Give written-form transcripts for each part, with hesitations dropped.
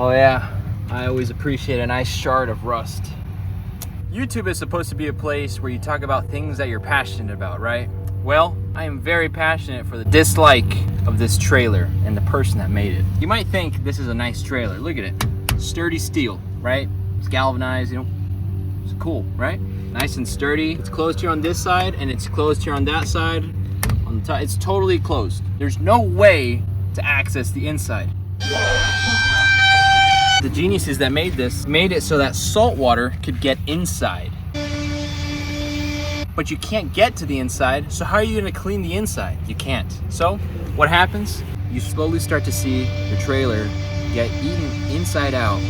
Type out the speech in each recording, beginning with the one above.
Oh yeah, I always appreciate a nice shard of rust. YouTube is supposed to be a place where you talk about things that you're passionate about, right? Well, I am very passionate for the dislike of this trailer and the person that made it. You might think this is a nice trailer. Look at it. Sturdy steel, right? It's galvanized, you know. It's cool, right? Nice and sturdy. It's closed here on this side and it's closed here on that side. On the top, it's totally closed. There's no way to access the inside. The geniuses that made this made it so that salt water could get inside. But you can't get to the inside, so how are you gonna clean the inside? You can't. So, what happens? You slowly start to see the trailer get eaten inside out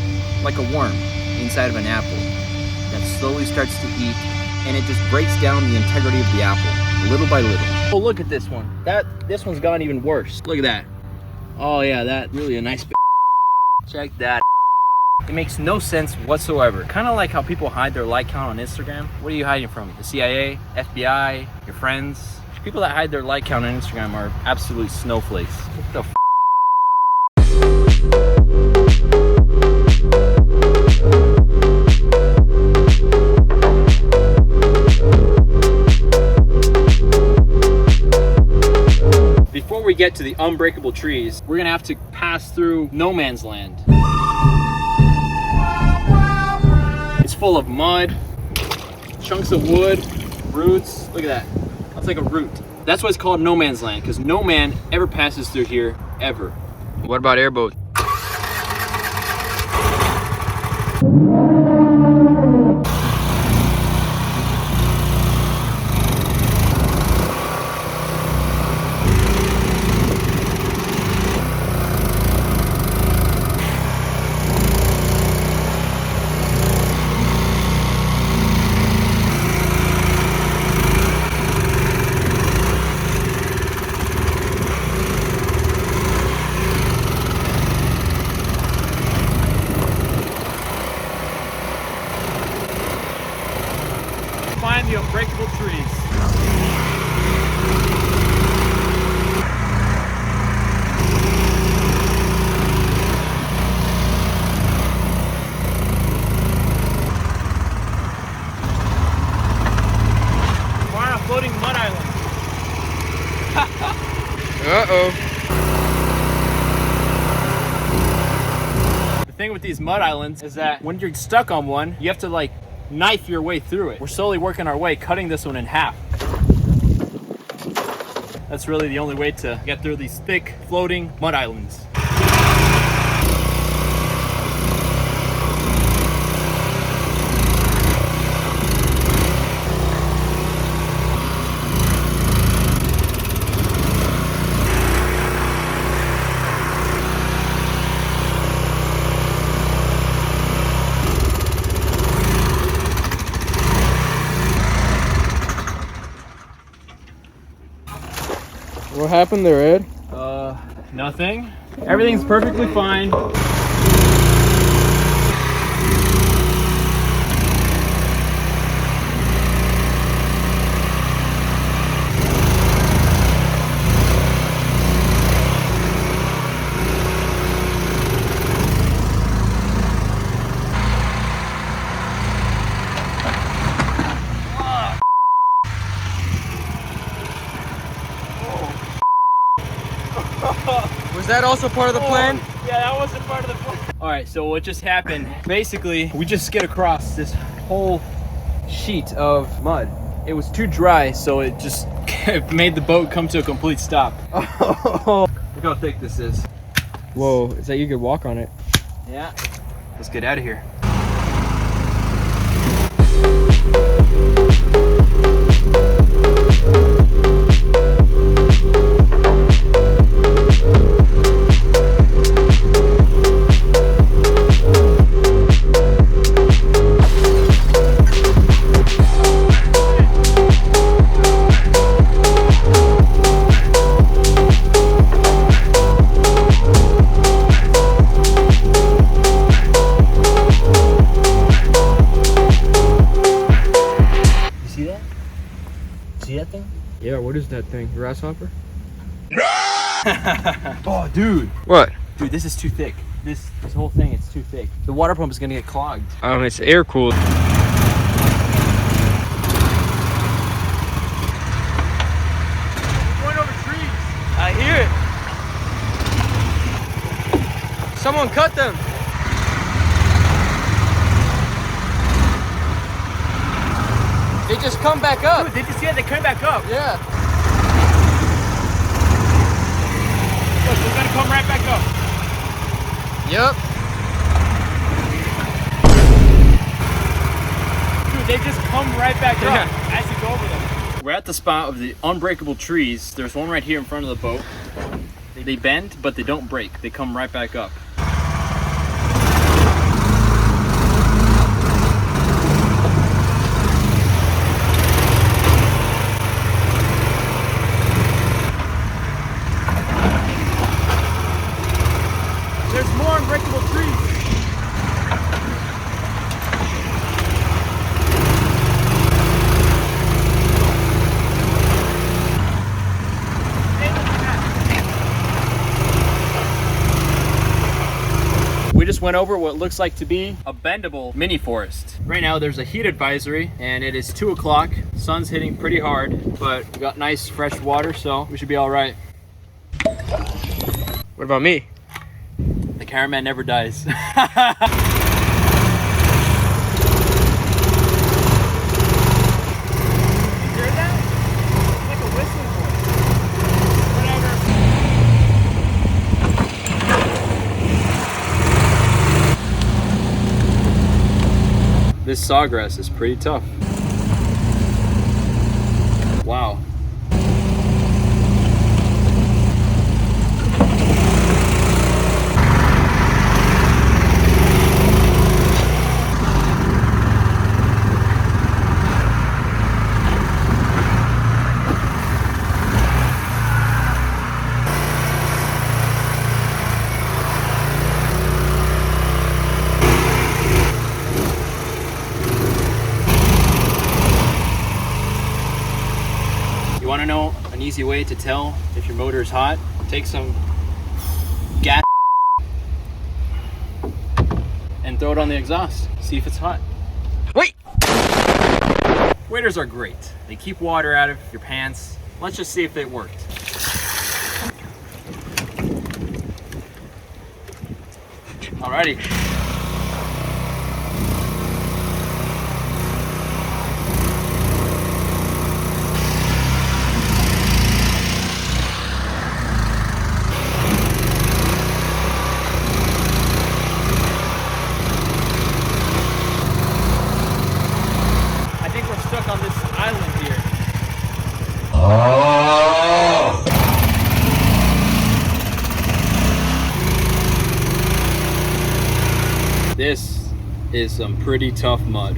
like a worm inside of an apple that slowly starts to eat, and it just breaks down the integrity of the apple, little by little. Oh, look at this one. This one's gone even worse. Look at that. Oh yeah, that really a nice check that. It makes no sense whatsoever. Kind of like how people hide their like count on Instagram. What are you hiding from? The CIA, FBI, your friends? People that hide their like count on Instagram are absolute snowflakes. What the f? Before we get to the unbreakable trees, we're gonna have to pass through no man's land. It's full of mud, chunks of wood, roots. Look at that. That's like a root. That's why it's called no man's land, because no man ever passes through here, ever. What about airboats? Find the unbreakable trees. We're on a floating mud island. Uh-oh. The thing with these mud islands is that when you're stuck on one, you have to like knife your way through it. We're slowly working our way, cutting this one in half. That's really the only way to get through these thick, floating mud islands. What happened there, Ed? Nothing. Everything's perfectly fine. Was that also part of the plan? Yeah, that wasn't part of the plan. All right, so what just happened, basically, we just skid across this whole sheet of mud. It was too dry, so it just made the boat come to a complete stop. Oh. Look how thick this is. Whoa, it's like you could walk on it. Yeah, let's get out of here. See that thing? Yeah, what is that thing? Grasshopper? Oh, dude. What? Dude, this is too thick. this whole thing, it's too thick. The water pump is gonna get clogged. It's air cooled. Going over trees. I hear it. Someone cut them. They just come back up. Dude, did you see it? They came back up. Yeah. Look, they're gonna come right back up. Yep. Dude, they just come right back Yeah. up as you go over them. We're at the spot of the unbreakable trees. There's one right here in front of the boat. They bend, but they don't break. They come right back up. There's more unbreakable trees. We just went over what looks like to be a bendable mini forest. Right now there's a heat advisory and it is 2 o'clock. Sun's hitting pretty hard, but we got nice fresh water, so we should be all right. What about me? The cameraman never dies. You hear that? It's like a whistling voice. Whatever. This sawgrass is pretty tough. Wow. You want to know an easy way to tell if your motor is hot? Take some gas and throw it on the exhaust. See if it's hot. Wait! Waders are great. They keep water out of your pants. Let's just see if it worked. Alrighty. I think we're stuck on this island here. This is some pretty tough mud.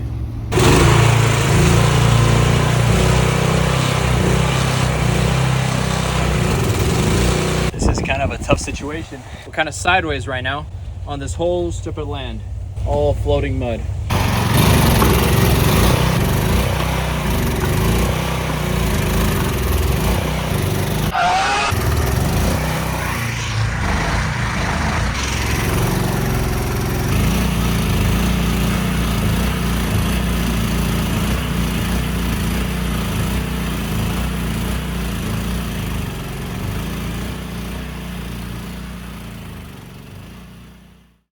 This is kind of a tough situation. We're kind of sideways right now on this whole strip of land. All floating mud.